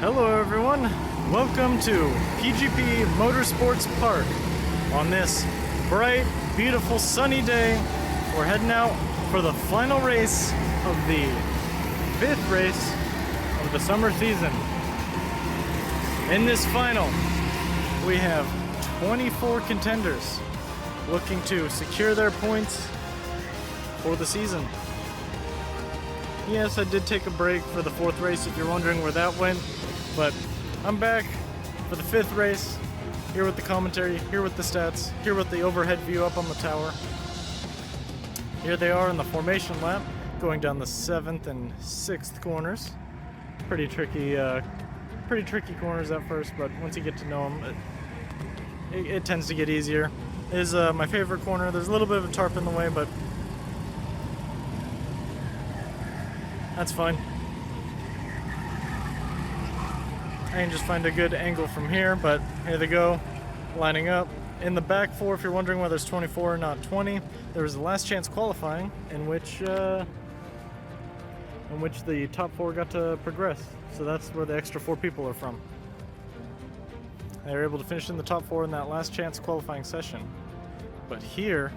Hello everyone, welcome to PGP Motorsports Park. On this bright, beautiful, sunny day, we're heading out for the final race of the 5th race of the summer season. In this final, we have 24 contenders looking to secure their points for the season. Yes, I did take a break for the 4th race if you're wondering where that went, but I'm back for the 5th race, here with the commentary, here with the stats, here with the overhead view up on the tower. Here they are in the formation lap, going down the 7th and 6th corners. Pretty tricky corners at first, but once you get to know them, it tends to get easier. It is my favorite corner. There's a little bit of a tarp in the way, but that's fine. I can just find a good angle from here, but here they go, lining up. In the back 4, if you're wondering why there's 24 or not 20, there was the last chance qualifying in which the top 4 got to progress. So that's where the extra 4 people are from. They were able to finish in the top 4 in that last chance qualifying session. But here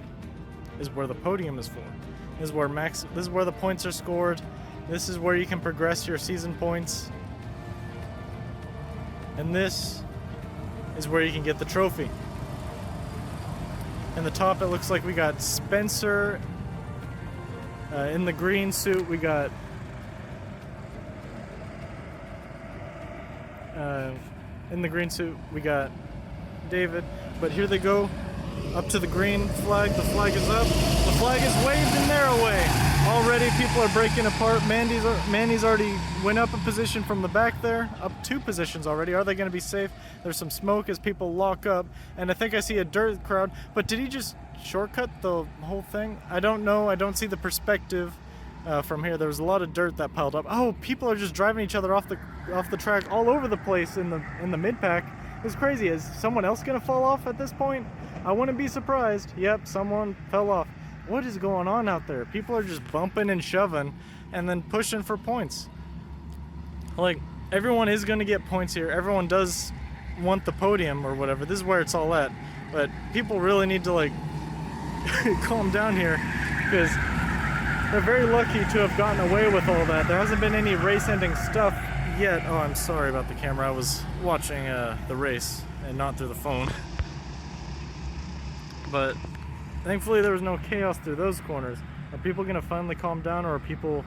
is where the podium is for. This is where the points are scored. This is where you can progress your season points. And this is where you can get the trophy. In the top, it looks like we got Spencer. In the green suit, we got David. But here they go, up to the green flag. The flag is up. The flag is waved and they're away. Already people are breaking apart. Mandy's already went up a position from the back there, up 2 positions already. Are they going to be safe? There's some smoke as people lock up, and I think I see a dirt crowd. But did he just shortcut the whole thing? I don't know. I don't see the perspective from here. There was a lot of dirt that piled up. Oh, people are just driving each other off the track all over the place in the mid pack. It's crazy. Is someone else going to fall off at this point? I wouldn't be surprised. Yep, someone fell off. What is going on out there? People are just bumping and shoving and then pushing for points. Like, everyone is going to get points here. Everyone does want the podium or whatever. This is where it's all at. But people really need to, like, calm down here, because they're very lucky to have gotten away with all that. There hasn't been any race-ending stuff yet. Oh, I'm sorry about the camera. I was watching the race and not through the phone. But thankfully there was no chaos through those corners. Are people going to finally calm down, or are people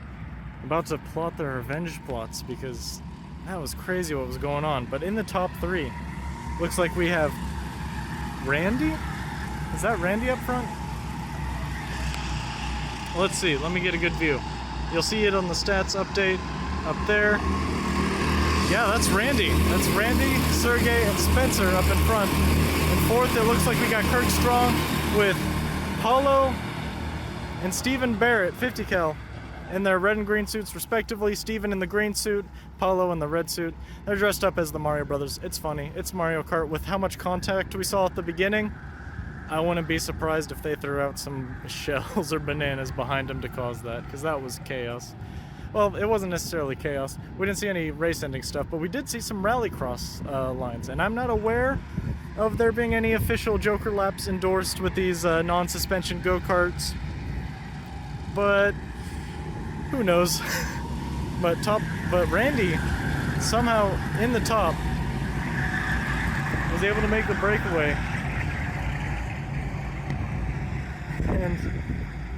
about to plot their revenge plots? Because that was crazy what was going on. But in the top 3, looks like we have Randy? Is that Randy up front? Let's see. Let me get a good view. You'll see it on the stats update up there. Yeah, that's Randy. That's Randy, Sergey, and Spencer up in front. In 4th, it looks like we got Kirk Strong with Paulo and StevenBallard, 50 cal, in their red and green suits respectively. Steven in the green suit, Paulo in the red suit. They're dressed up as the Mario Brothers. It's funny. It's Mario Kart. With how much contact we saw at the beginning, I wouldn't be surprised if they threw out some shells or bananas behind them to cause that, because that was chaos. Well, it wasn't necessarily chaos. We didn't see any race-ending stuff, but we did see some rallycross lines, and I'm not aware of there being any official Joker laps endorsed with these non-suspension go-karts, but who knows. But Randy, somehow in the top, was able to make the breakaway, and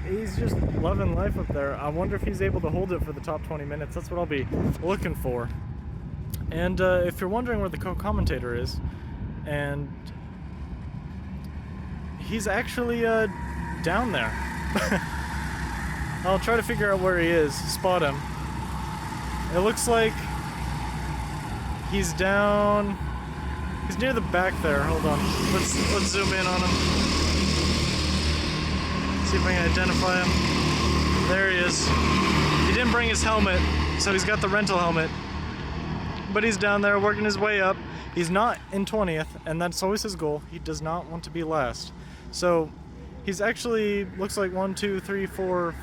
he's just loving life up there. I wonder if he's able to hold it for the top 20 minutes. That's what I'll be looking for. And if you're wondering where the co-commentator is, and he's actually down there. I'll try to figure out where he is, spot him. It looks like he's down. He's near the back there. Hold on. Let's zoom in on him. See if I can identify him. There he is. He didn't bring his helmet, so he's got the rental helmet. But he's down there working his way up. He's not in 20th, and that's always his goal. He does not want to be last. So he's actually, looks like 1, 2, 3, 4,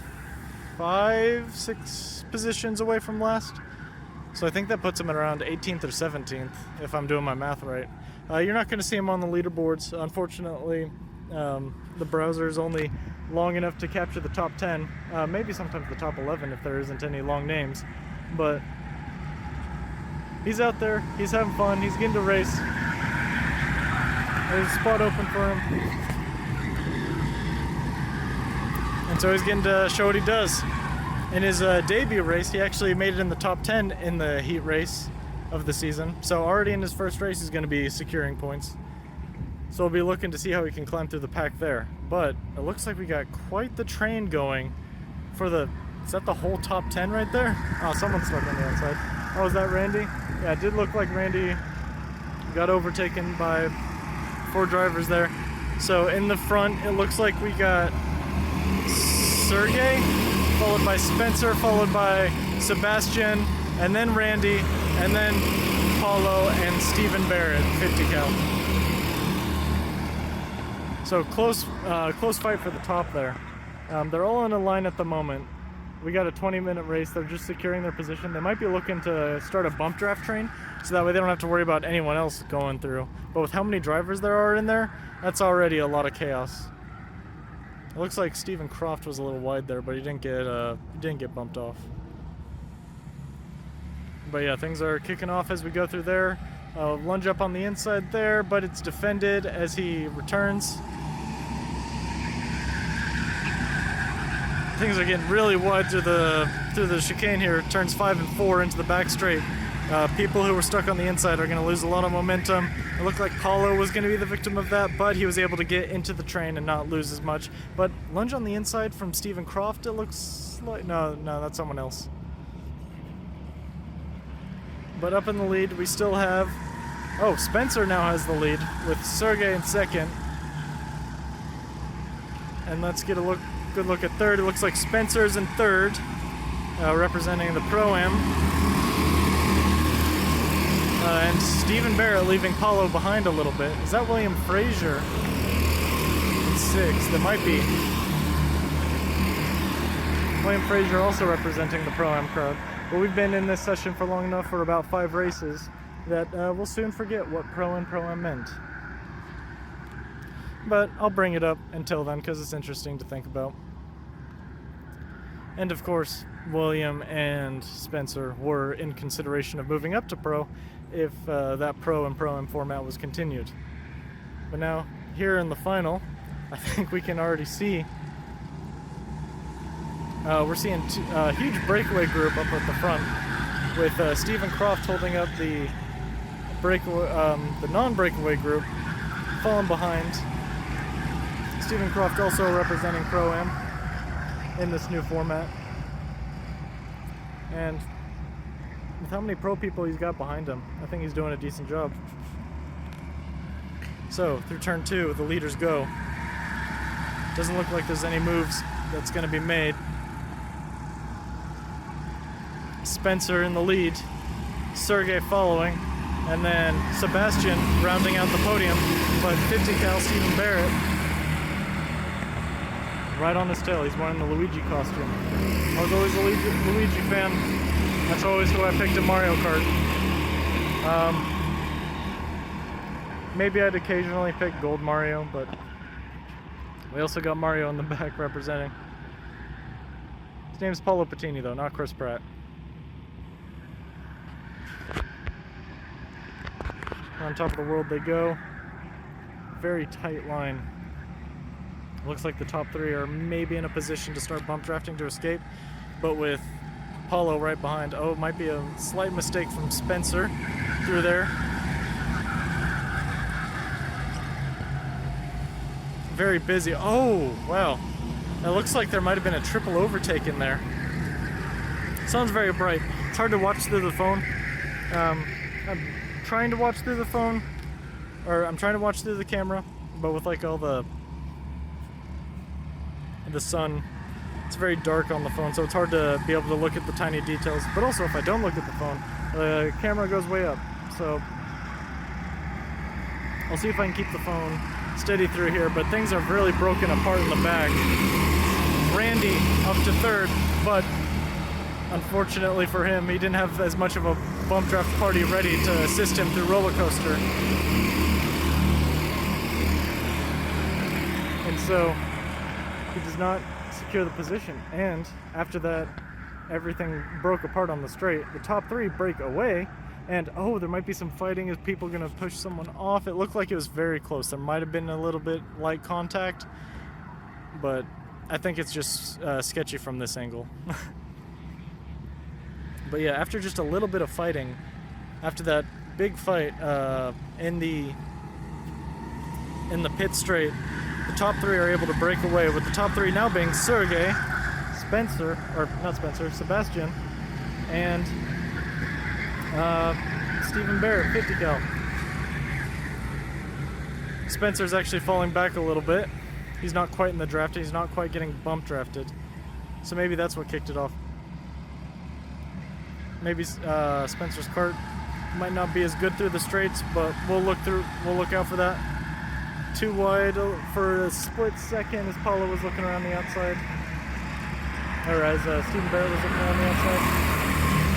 5, 6 positions away from last. So I think that puts him at around 18th or 17th, if I'm doing my math right. You're not going to see him on the leaderboards. Unfortunately, the browser is only long enough to capture the top 10, maybe sometimes the top 11 if there isn't any long names. But he's out there, he's having fun, he's getting to race. There's a spot open for him. And so he's getting to show what he does. In his debut race, he actually made it in the top 10 in the heat race of the season. So already in his first race, he's going to be securing points. So we'll be looking to see how he can climb through the pack there. But it looks like we got quite the train going for the... Is that the whole top 10 right there? Oh, someone's stuck on the outside. Oh, is that Randy? Yeah, it did look like Randy got overtaken by 4 drivers there. So in the front, it looks like we got Sergey, followed by Spencer, followed by Sebastian, and then Randy, and then Paulo and StevenBallard, 50 cal. So close fight for the top there. They're all in a line at the moment. We got a 20-minute race. They're just securing their position. They might be looking to start a bump draft train, so that way they don't have to worry about anyone else going through. But with how many drivers there are in there, that's already a lot of chaos. It looks like Stephen Croft was a little wide there, but he didn't get bumped off. But yeah, things are kicking off as we go through there. Lunge up on the inside there, but it's defended as he returns. Things are getting really wide through the chicane here. Turns 5 and 4 into the back straight. People who were stuck on the inside are going to lose a lot of momentum. It looked like Paulo was going to be the victim of that, but he was able to get into the train and not lose as much. But lunge on the inside from Stephen Croft, it looks like... No, that's someone else. But up in the lead, we still have... Oh, Spencer now has the lead with Sergey in second. And let's get a good look at third. It looks like Spencer's in third, representing the Pro-Am. And StevenBallard leaving Paulo behind a little bit. Is that William Frazier in sixth? That might be. William Frazier also representing the Pro-Am crowd. But we've been in this session for long enough, for about 5 races, that we'll soon forget what Pro and Pro-Am meant. But I'll bring it up until then because it's interesting to think about. And of course, William and Spencer were in consideration of moving up to Pro if that Pro and Pro-Am format was continued. But now, here in the final, I think we can already see we're seeing a huge breakaway group up at the front, with Stephen Croft holding up the non-breakaway group, falling behind. Stephen Croft also representing Pro-Am in this new format. And with how many pro people he's got behind him, I think he's doing a decent job. So, through turn 2, the leaders go. Doesn't look like there's any moves that's going to be made. Spencer in the lead, Sergey following, and then Sebastian rounding out the podium, but 50 cal StevenBallard right on his tail. He's wearing the Luigi costume. I was always a Luigi fan. That's always who I picked in Mario Kart. Maybe I'd occasionally pick Gold Mario, but we also got Mario in the back representing. His name's Paulo Patini though, not Chris Pratt. On top of the world they go. Very tight line. Looks like the top 3 are maybe in a position to start bump drafting to escape, but with Paulo right behind. Oh, it might be a slight mistake from Spencer through there. Very busy. Oh, wow. It looks like there might have been a triple overtake in there. Sun's very bright. It's hard to watch through the phone. I'm trying to watch through the phone, or I'm trying to watch through the camera, but with like all the sun, it's very dark on the phone, so it's hard to be able to look at the tiny details. But also, if I don't look at the phone, the camera goes way up. So I'll see if I can keep the phone steady through here, but things are really broken apart in the back. Randy up to third, but unfortunately for him, he didn't have as much of a bump draft party ready to assist him through roller coaster. And so he does not secure the position. And after that, everything broke apart on the straight. The top three break away, and oh, there might be some fighting. Is people gonna push someone off? It looked like it was very close. There might have been a little bit light contact, but I think it's just sketchy from this angle. But yeah, after just a little bit of fighting, after that big fight in the pit straight, the top three are able to break away, with the top three now being Sergey, Sebastian, and StevenBallard, 50 cal. Spencer's actually falling back a little bit. He's not quite in the draft. He's not quite getting bump drafted. So maybe that's what kicked it off. Maybe Spencer's kart might not be as good through the straights, but we'll look out for that. Too wide for a split second as Paulo was looking around the outside. Or as StevenBallard was looking around the outside.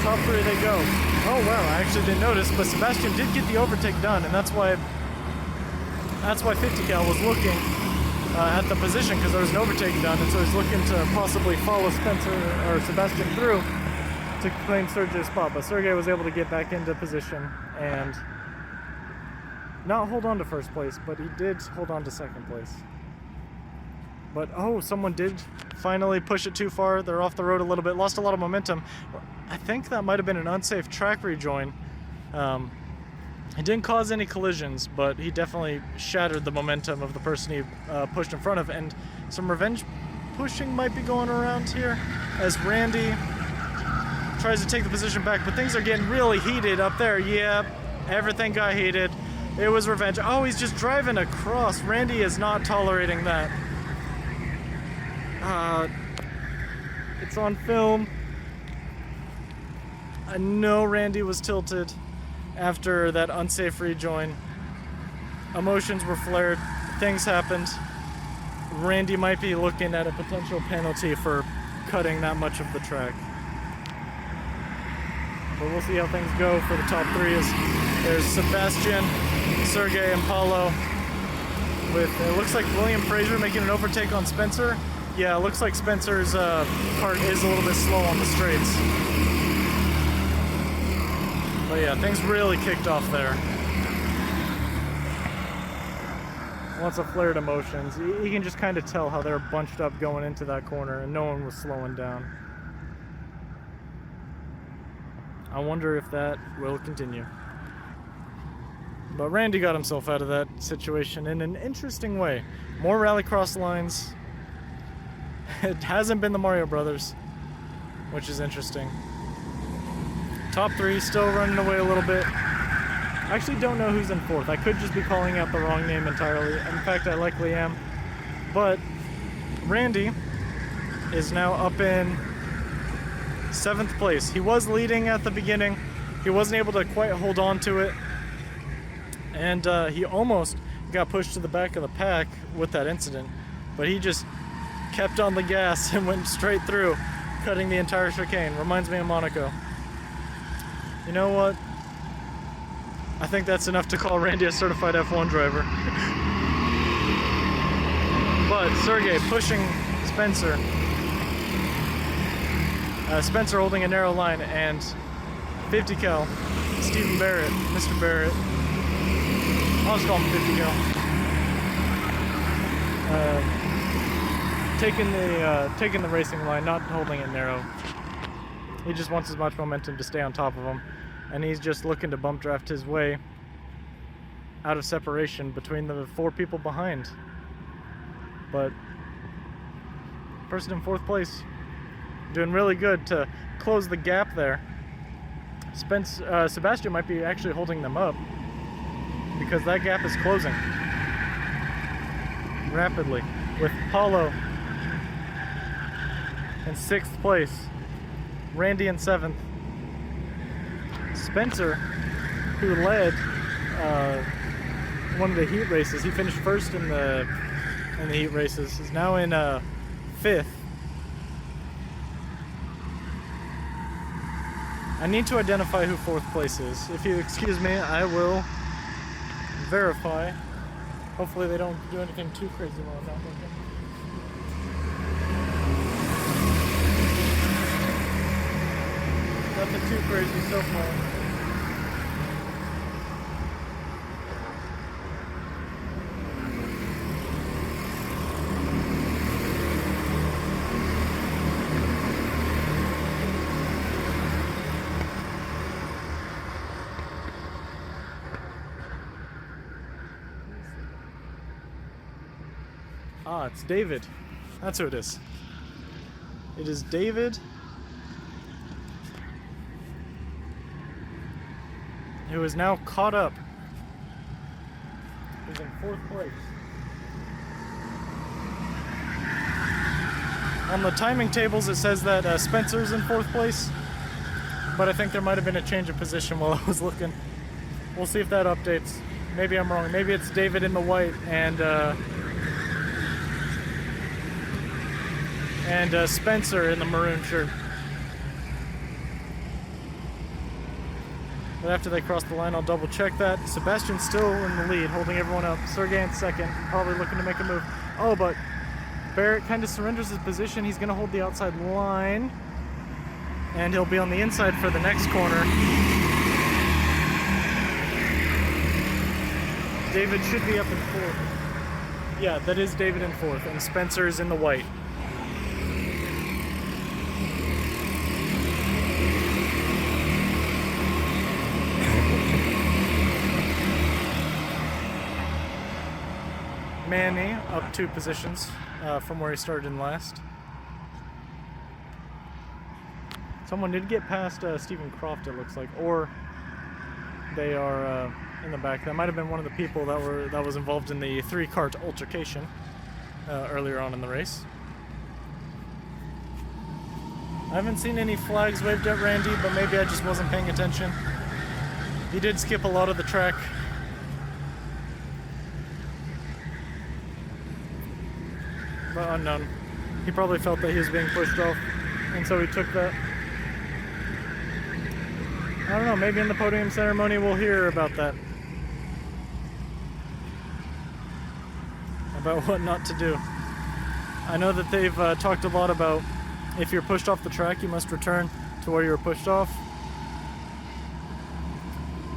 Top three they go. Oh wow, I actually didn't notice, but Sebastian did get the overtake done, and that's why 50 cal was looking at the position, because there was an overtake done, and so he's looking to possibly follow Sebastian through to claim Sergey's spot. But Sergey was able to get back into position and not hold on to first place, but he did hold on to second place. But oh, someone did finally push it too far. They're off the road a little bit, lost a lot of momentum. I think that might have been an unsafe track rejoin. He didn't cause any collisions, but he definitely shattered the momentum of the person he pushed in front of, and some revenge pushing might be going around here as Randy tries to take the position back, but things are getting really heated up there. Yep, everything got heated. It was revenge. Oh, he's just driving across. Randy is not tolerating that. It's on film. I know Randy was tilted after that unsafe rejoin. Emotions were flared. Things happened. Randy might be looking at a potential penalty for cutting that much of the track. But we'll see how things go for the top three. There's Sebastian, Sergey, and Paulo. It looks like William Fraser making an overtake on Spencer. Yeah, it looks like Spencer's kart is a little bit slow on the straights. But yeah, things really kicked off there. Lots of flared emotions. You can just kind of tell how they're bunched up going into that corner, and no one was slowing down. I wonder if that will continue. But Randy got himself out of that situation in an interesting way. More rallycross lines. It hasn't been the Mario Brothers, which is interesting. Top three still running away a little bit. I actually don't know who's in fourth. I could just be calling out the wrong name entirely. In fact, I likely am. But Randy is now up in 7th place. He was leading at the beginning. He wasn't able to quite hold on to it. And he almost got pushed to the back of the pack with that incident. But he just kept on the gas and went straight through, cutting the entire chicane. Reminds me of Monaco. You know what? I think that's enough to call Randy a certified F1 driver. But Sergey pushing Spencer. Spencer holding a narrow line, and 50 cal, StevenBallard, Mr. Barrett. I'll just call him 50 cal. Taking the racing line, not holding it narrow. He just wants as much momentum to stay on top of him, and he's just looking to bump draft his way out of separation between the 4 people behind. But person in 4th place, doing really good to close the gap there. Sebastian might be actually holding them up, because that gap is closing rapidly, with Paulo in 6th place, Randy in 7th. Spencer, who led one of the heat races, he finished 1st in the heat races, is now in 5th. I need to identify who 4th place is. If you excuse me, I will verify. Hopefully they don't do anything too crazy while I'm not looking. Nothing too crazy so far. Ah, it's David. That's who it is. It is David, who is now caught up. He's in 4th place. On the timing tables it says that Spencer's in 4th place, but I think there might have been a change of position while I was looking. We'll see if that updates. Maybe I'm wrong. Maybe it's David in the white and Spencer in the maroon shirt. But after they cross the line, I'll double check that. Sebastian's still in the lead, holding everyone up. Sergey in 2nd, probably looking to make a move. Oh, but Barrett kind of surrenders his position. He's going to hold the outside line, and he'll be on the inside for the next corner. David should be up in 4th. Yeah, that is David in 4th, and Spencer is in the white. Manny up 2 positions from where he started in last. Someone did get past Stephen Croft, it looks like, or they are in the back. That might have been one of the people that was involved in the 3-kart altercation earlier on in the race. I haven't seen any flags waved at Randy, but maybe I just wasn't paying attention. He did skip a lot of the track. But unknown. He probably felt that he was being pushed off, and so he took that. I don't know, maybe in the podium ceremony we'll hear about that. About what not to do. I know that they've talked a lot about if you're pushed off the track, you must return to where you were pushed off.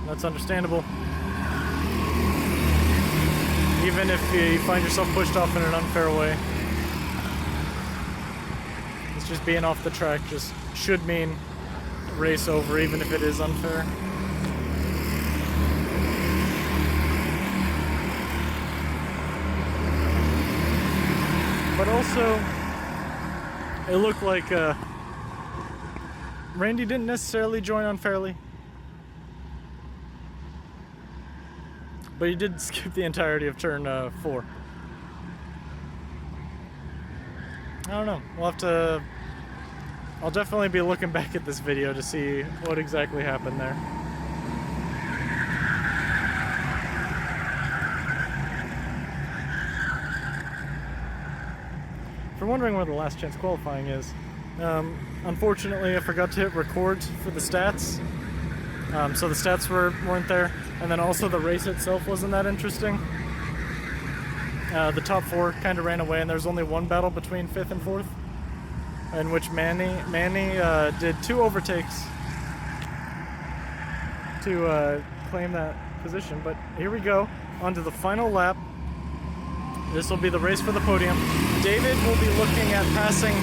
That's understandable. Even if you find yourself pushed off in an unfair way. Just being off the track just should mean race over, even if it is unfair. But also, it looked like Randy didn't necessarily join unfairly, but he did skip the entirety of turn 4. I don't know. We'll have to... I'll definitely be looking back at this video to see what exactly happened there. If you're wondering where the last chance qualifying is, unfortunately I forgot to hit record for the stats. So the stats weren't there, and then also the race itself wasn't that interesting. The top 4 kind of ran away, and there was only one battle between 5th and 4th, in which Manny did 2 overtakes to claim that position. But here we go, onto the final lap. This will be the race for the podium. David will be looking at passing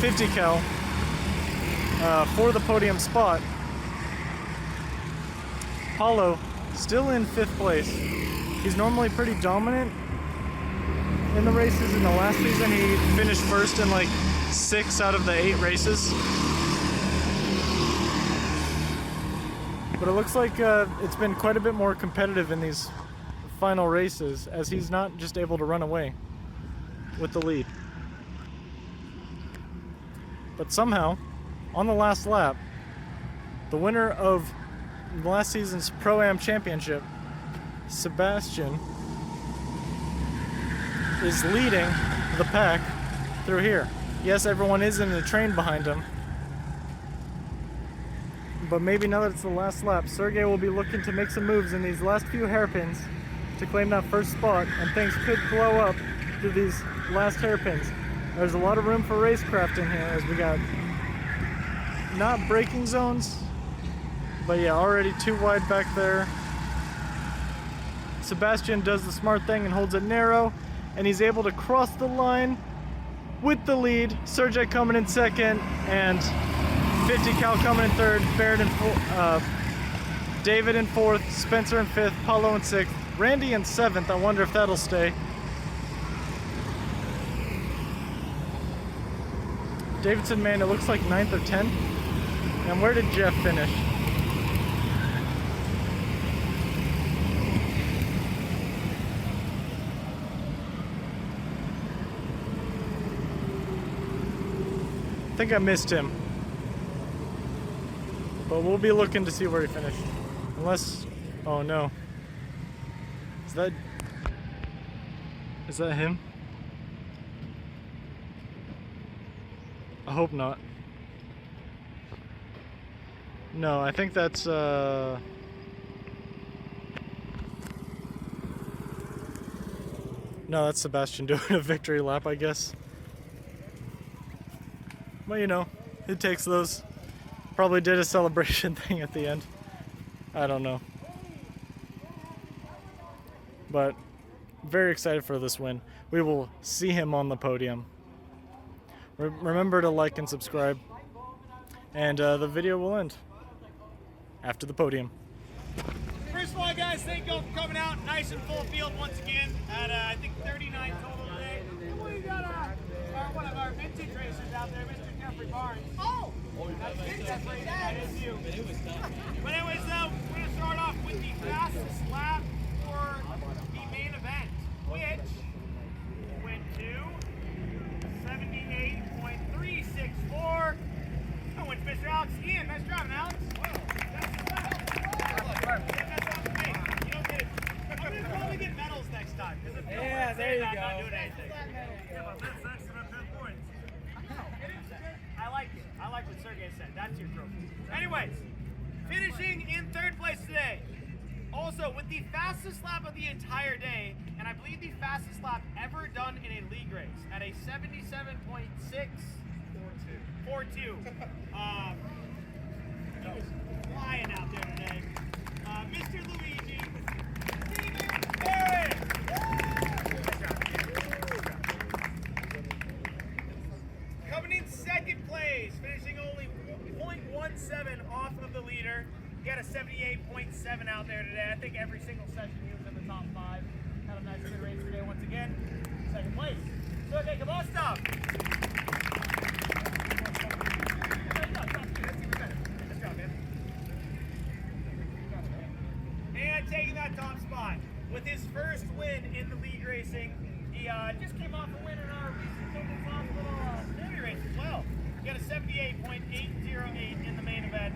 50 cal for the podium spot. Paulo still in 5th place. He's normally pretty dominant in the races. In the last season he finished 1st in like 6 out of the 8 races. But it looks like it's been quite a bit more competitive in these final races, as he's not just able to run away with the lead. But somehow, on the last lap, the winner of last season's Pro-Am Championship, Sebastian, is leading the pack through here. Yes, everyone is in the train behind him, but maybe now that it's the last lap, Sergey will be looking to make some moves in these last few hairpins to claim that first spot, and things could blow up to these last hairpins. There's a lot of room for racecraft in here, as we got not braking zones, but yeah, already too wide back there. Sebastian does the smart thing and holds it narrow, and he's able to cross the line with the lead. Sergey coming in second, and 50 Cal coming in third, Barrett in David in fourth, Spencer in fifth, Paulo in sixth, Randy in seventh. I wonder if that'll stay. Davidson, man, it looks like 9th or 10th. And where did Jeff finish? I think I missed him. But we'll be looking to see where he finished. Unless, oh no. Is that him? I hope not. No, I think that's no, that's Sebastian doing a victory lap, I guess. Well, you know, it takes those. Probably did a celebration thing at the end. I don't know. But very excited for this win. We will see him on the podium. Remember to like and subscribe. And the video will end after the podium. First of all, guys, thank you all for coming out. Nice and full field once again at, I think, 39 total today. And we got one of our vintage racers out there, Mr. Jeffrey Barnes. Oh! That's Jeffrey. That is you. But anyways, though, we're going to start off with the fastest lap for the main event, which went to 78.364. I went to Mr. Alex Ian. Nice driving, Alex. I'm going to probably get medals next time. Yeah, there you go. Not doing anything. Yeah, but that's excellent 10 points. I like it. I like what Sergey said. That's your trophy. Anyways, finishing in third place today. Also, with the fastest lap of the entire day, and I believe the fastest lap ever done in a league race at a 77.642. He was flying out there today. Mr. Luigi, StevenBallard. Coming in second place, finishing only 0.17 off of the leader. He got a 78.7 out there today. I think every single session he was in the top 5. Had a nice good race today once again. Second place. So okay, come on, stop. Good job, man. And taking that top spot with his first win in the league racing. He just came off a win in our recent Children's Hospital derby race as well. He got a 78.808 in the main event.